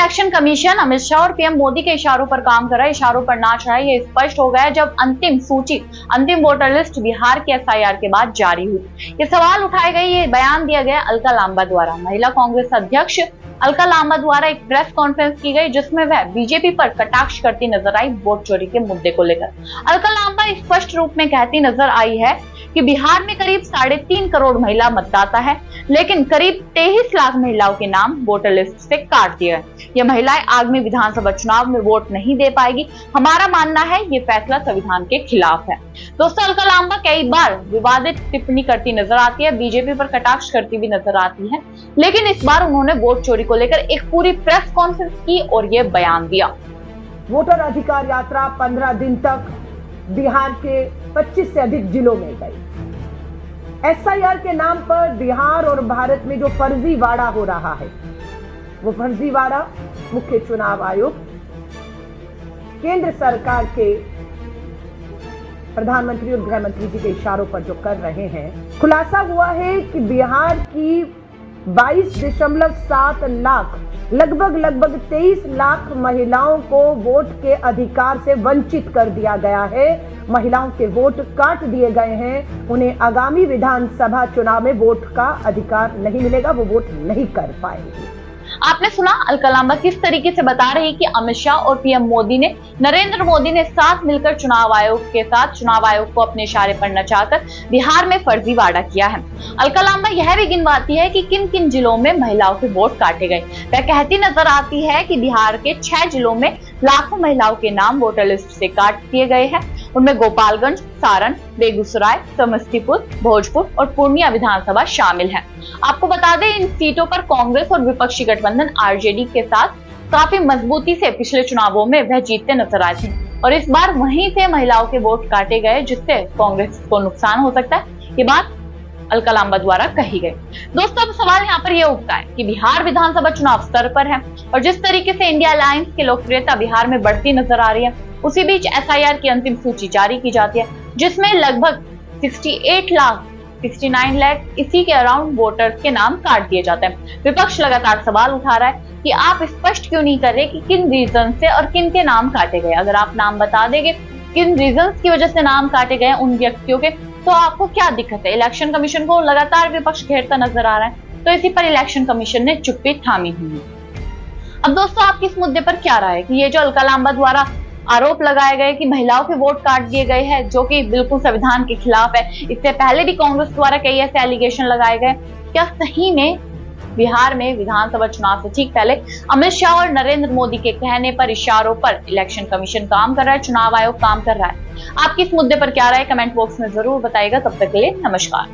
Election commission Amit Shah और PM Modi के इशारों पर काम कर रहा है, इशारों पर नाच रहा है। ये स्पष्ट हो गया है जब अंतिम सूची, अंतिम वोटर लिस्ट बिहार के एसआईआर के बाद जारी हुई। ये सवाल उठाए गए, ये बयान दिया गया अलका लांबा द्वारा। महिला कांग्रेस अध्यक्ष अलका लांबा द्वारा एक प्रेस कॉन्फ्रेंस की गई जिसमें वह बीजेपी पर कटाक्ष करती नजर आई वोट चोरी के मुद्दे को लेकर। अलका लांबा स्पष्ट रूप में कहती नजर आई है कि बिहार में करीब 3.5 करोड़ महिला मतदाता है, लेकिन करीब 23 लाख महिलाओं के नाम वोटर लिस्ट से काट दिए गए। ये महिलाएं आगामी विधानसभा चुनाव में वोट नहीं दे पाएगी। हमारा मानना है ये फैसला संविधान के खिलाफ है। दोस्तों, अलका लांबा कई बार विवादित टिप्पणी करती नजर आती है, बीजेपी पर कटाक्ष करती भी नजर आती है, लेकिन इस बार उन्होंने वोट चोरी को लेकर एक पूरी प्रेस कॉन्फ्रेंस की और ये बयान दिया। वोटर अधिकार यात्रा 15 दिन तक बिहार के 25 से अधिक जिलों में गई। एसआईआर के नाम पर बिहार और भारत में जो फर्जीवाड़ा हो रहा है, वो फर्जीवाड़ा मुख्य चुनाव आयोग, केंद्र सरकार के प्रधानमंत्री और गृह मंत्री जी के इशारों पर जो कर रहे हैं। खुलासा हुआ है कि बिहार की 22.7 लाख, लगभग 23 लाख महिलाओं को वोट के अधिकार से वंचित कर दिया गया है। महिलाओं के वोट काट दिए गए हैं। उन्हें आगामी विधानसभा चुनाव में वोट का अधिकार नहीं मिलेगा, वो वोट नहीं कर पाएंगे। आपने सुना अलका लांबा किस तरीके से बता रही कि अमित शाह और पीएम मोदी ने, नरेंद्र मोदी ने साथ मिलकर चुनाव आयोग को अपने इशारे पर नचाकर बिहार में फर्जीवाड़ा किया है। अलका लांबा यह भी गिनवाती है कि किन किन जिलों में महिलाओं के वोट काटे गए। वह कहती नजर आती है कि बिहार के 6 जिलों में लाखों महिलाओं के नाम वोटर लिस्ट से काट दिए गए हैं। उनमें गोपालगंज, सारण, बेगूसराय, समस्तीपुर, भोजपुर और पूर्णिया विधानसभा शामिल है। आपको बता दें, इन सीटों पर कांग्रेस और विपक्षी गठबंधन आरजेडी के साथ काफी मजबूती से पिछले चुनावों में वह जीतते नजर आए थे और इस बार वहीं से महिलाओं के वोट काटे गए, जिससे कांग्रेस को नुकसान हो सकता है। ये बात अलका लांबा द्वारा कही गई। दोस्तों, अब सवाल यहाँ पर यह उठता है कि बिहार विधानसभा चुनाव स्तर पर है और जिस तरीके से इंडिया अलायंस की लोकप्रियता बिहार में बढ़ती नजर आ रही है, उसी बीच एसआईआर की अंतिम सूची जारी की जाती है जिसमें लगभग 69 लाख इसी के अराउंड वोटर्स के नाम काट दिए जाते हैं। विपक्ष लगातार सवाल उठा रहा है कि आप स्पष्ट क्यों नहीं कर रहे कि किन रीजन से और किन के नाम काटे गए। अगर आप नाम बता देंगे किन रीजन की वजह से नाम काटे गए उन व्यक्तियों के, तो आपको क्या दिक्कत है। इलेक्शन कमीशन को लगातार विपक्ष घेरता नजर आ रहा है, तो इसी पर इलेक्शन कमीशन ने चुप्पी थामी हुई है। अब दोस्तों, आपकी इस मुद्दे पर क्या राय है कि ये जो अलका लांबा द्वारा आरोप लगाए गए कि महिलाओं के वोट काट दिए गए हैं, जो कि बिल्कुल संविधान के खिलाफ है, इससे पहले भी कांग्रेस द्वारा कई ऐसे एलिगेशन लगाए गए, क्या सही में बिहार में विधानसभा चुनाव से ठीक पहले अमित शाह और नरेंद्र मोदी के कहने पर, इशारों पर इलेक्शन कमीशन काम कर रहा है, चुनाव आयोग काम कर रहा है? आपकी इस मुद्दे पर क्या राय, कमेंट बॉक्स में जरूर बताइएगा। तब तक के लिए नमस्कार।